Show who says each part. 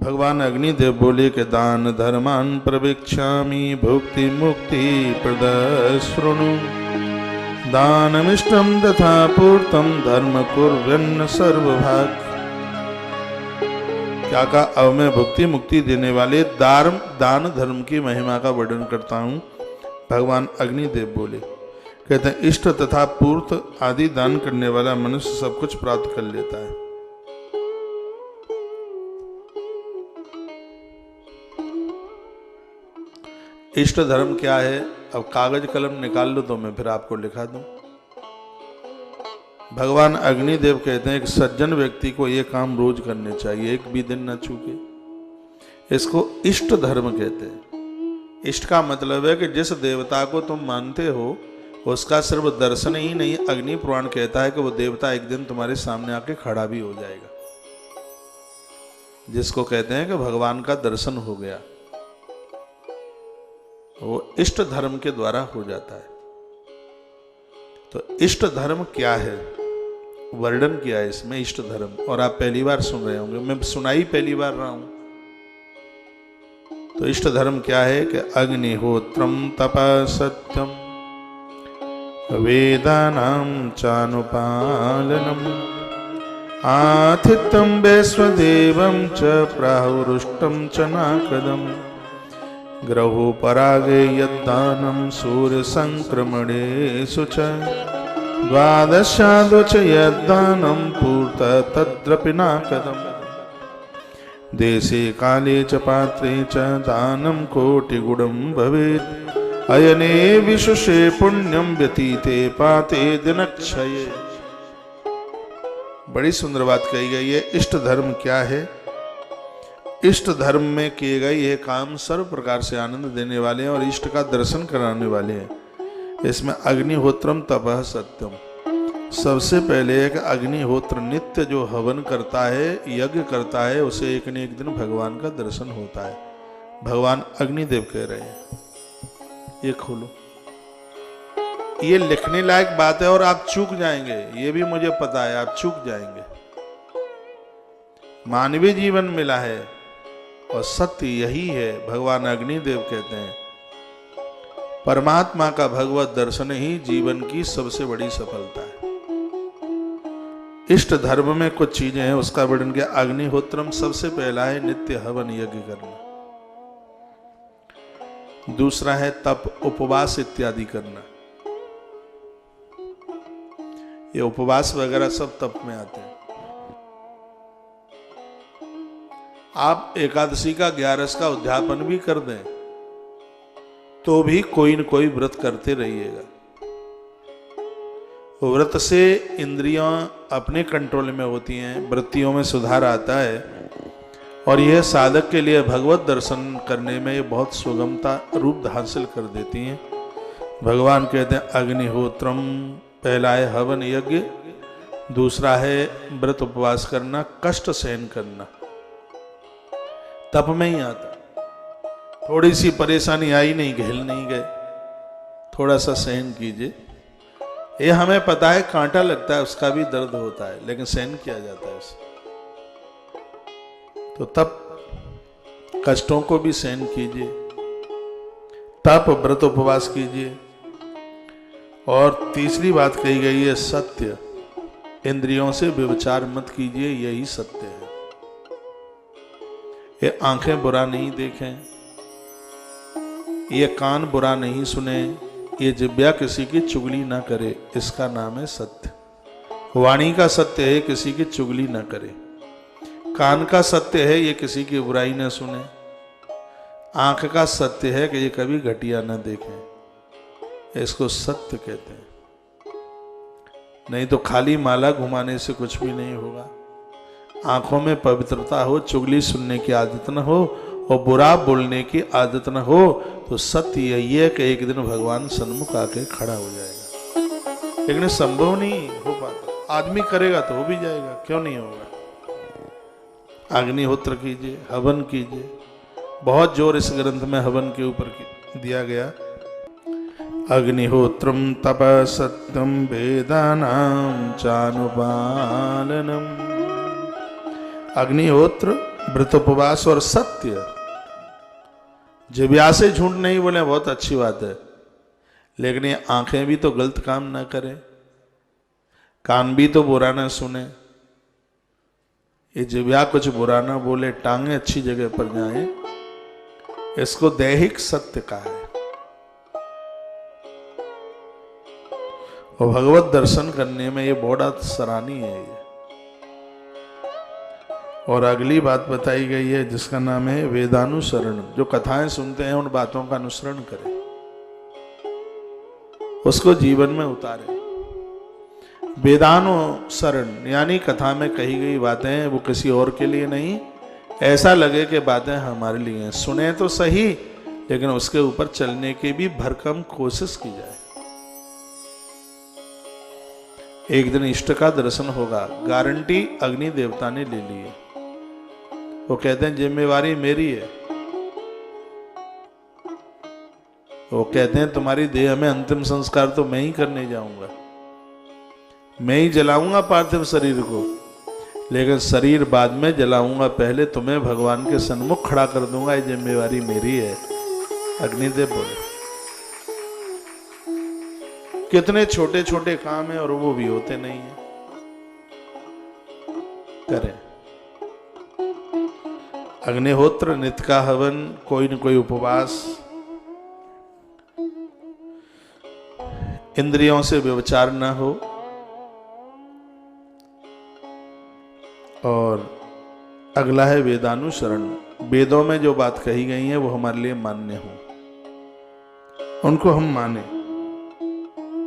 Speaker 1: भगवान अग्निदेव बोले कि दान धर्मान प्रवेक्षामि भुक्ति मुक्ति प्रद शृणु दानमिष्टम तथा पूर्तम धर्म कुर्वन् सर्वभाग। क्या कहा? अब मैं भुक्ति मुक्ति देने वाले दान धर्म की महिमा का वर्णन करता हूं। भगवान अग्निदेव बोले, कहते हैं इष्ट तथा पूर्त आदि दान करने वाला मनुष्य सब कुछ प्राप्त कर लेता है। इष्ट धर्म क्या है? अब कागज कलम निकाल लो तो मैं फिर आपको लिखा दूं। भगवान अग्निदेव कहते हैं कि सज्जन व्यक्ति को यह काम रोज करने चाहिए, एक भी दिन न चूके। इसको इष्ट धर्म कहते हैं। इष्ट का मतलब है कि जिस देवता को तुम मानते हो उसका सिर्फ दर्शन ही नहीं, अग्नि पुराण कहता है कि वो देवता एक दिन तुम्हारे सामने आके खड़ा भी हो जाएगा, जिसको कहते हैं कि भगवान का दर्शन हो गया, वो इष्ट धर्म के द्वारा हो जाता है। तो इष्ट धर्म क्या है, वर्णन किया है इसमें इष्ट धर्म, और आप पहली बार सुन रहे होंगे, मैं सुनाई पहली बार रहा हूं। तो इष्ट धर्म क्या है कि अग्निहोत्रम तपः सत्यम वेदानां चानुपालनम आतिथ्यं वैश्वदेवं च प्राहुरुष्टं च नाकदम् ग्रहोपरागे यद्दानं सूर्यसंक्रमणेषु च द्वादशादौ च यद्दानं पूर्त तद्रपि नाकदम् देशे काले च पात्रे च दानं कोटिगुणं भवेत् अयने विशुषे पुण्यम व्यतीते पाते दिनक्षये। बड़ी सुंदर बात कही गई है। इष्ट धर्म क्या है? इष्ट धर्म में किए गए ये काम सर्व प्रकार से आनंद देने वाले हैं और इष्ट का दर्शन कराने वाले हैं। इसमें अग्निहोत्रम तपः सत्यम, सबसे पहले एक अग्निहोत्र नित्य जो हवन करता है, यज्ञ करता है, उसे एक न एक दिन भगवान का दर्शन होता है। भगवान अग्निदेव कह रहे हैं। ये खोलो, ये लिखने लायक बात है और आप चूक जाएंगे, ये भी मुझे पता है, आप चूक जाएंगे। मानवीय जीवन मिला है और सत्य यही है। भगवान अग्निदेव कहते हैं परमात्मा का भगवत दर्शन ही जीवन की सबसे बड़ी सफलता है। इष्ट धर्म में कुछ चीजें हैं, उसका वर्णन किया। अग्निहोत्रम सबसे पहला है नित्य हवन यज्ञ करना, दूसरा है तप उपवास इत्यादि करना। ये उपवास वगैरह सब तप में आते हैं। आप एकादशी का 11 का उद्यापन भी कर दें तो भी कोई न कोई व्रत करते रहिएगा। व्रत से इंद्रियां अपने कंट्रोल में होती हैं, वृत्तियों में सुधार आता है और यह साधक के लिए भगवत दर्शन करने में ये बहुत सुगमता रूप हासिल कर देती हैं। भगवान कहते हैं अग्निहोत्रम पहला है हवन यज्ञ, दूसरा है व्रत उपवास करना, कष्ट सहन करना। तप में ही आता, थोड़ी सी परेशानी आई नहीं, घिल नहीं गए, थोड़ा सा सहन कीजिए। ये हमें पता है कांटा लगता है, उसका भी दर्द होता है, लेकिन सहन किया जाता है उसे। तो तप कष्टों को भी सहन कीजिए, तप व्रत उपवास कीजिए। और तीसरी बात कही गई है सत्य, इंद्रियों से व्यभिचार मत कीजिए, यही सत्य है। ये आंखें बुरा नहीं देखें, ये कान बुरा नहीं सुने, ये जिह्वा किसी की चुगली ना करे, इसका नाम है सत्य। वाणी का सत्य है किसी की चुगली ना करे, कान का सत्य है ये किसी की बुराई न सुने, आंख का सत्य है कि ये कभी घटिया न देखें, इसको सत्य कहते हैं। नहीं तो खाली माला घुमाने से कुछ भी नहीं होगा। आंखों में पवित्रता हो, चुगली सुनने की आदत न हो और बुरा बोलने की आदत न हो, तो सत्य यही है कि एक दिन भगवान सन्मुख आके खड़ा हो जाएगा। लेकिन संभव नहीं हो पाता, आदमी करेगा तो हो भी जाएगा, क्यों नहीं होगा। अग्निहोत्र कीजिए, हवन कीजिए, बहुत जोर इस ग्रंथ में हवन के ऊपर दिया गया। अग्निहोत्रम तपः सत्यम वेदानां चानुपालनम। अग्निहोत्र व्रत उपवास और सत्य। जिह्वा से झूठ नहीं बोले बहुत अच्छी बात है, लेकिन ये आंखें भी तो गलत काम ना करें, कान भी तो बुरा ना सुने, ये जिह्वा कुछ बुरा ना बोले, टांगे अच्छी जगह पर जाएं, इसको दैहिक सत्य कहा है। और भगवत दर्शन करने में ये बड़ा सराहनीय है ये। और अगली बात बताई गई है जिसका नाम है वेदानुसरण। जो कथाएं सुनते हैं उन बातों का अनुसरण करें, उसको जीवन में उतारें। वेदानुसरण यानी कथा में कही गई बातें वो किसी और के लिए नहीं, ऐसा लगे कि बातें हमारे लिए हैं। सुने तो सही, लेकिन उसके ऊपर चलने की भी भरकम कोशिश की जाए। एक दिन इष्ट का दर्शन होगा, गारंटी अग्नि देवता ने ले ली है। वो कहते हैं जिम्मेवारी मेरी है। वो कहते हैं तुम्हारी देह में अंतिम संस्कार तो मैं ही करने जाऊंगा, मैं ही जलाऊंगा पार्थिव शरीर को, लेकिन शरीर बाद में जलाऊंगा, पहले तुम्हें भगवान के सन्मुख खड़ा कर दूंगा, ये जिम्मेवारी मेरी है। अग्निदेव बोले कितने छोटे छोटे काम है और वो भी होते नहीं है, करें। अग्निहोत्र, नित्य का हवन, कोई न कोई उपवास, इंद्रियों से व्यभिचार न हो, और अगला है वेदानुसरण। वेदों में जो बात कही गई है वो हमारे लिए मान्य हो, उनको हम माने।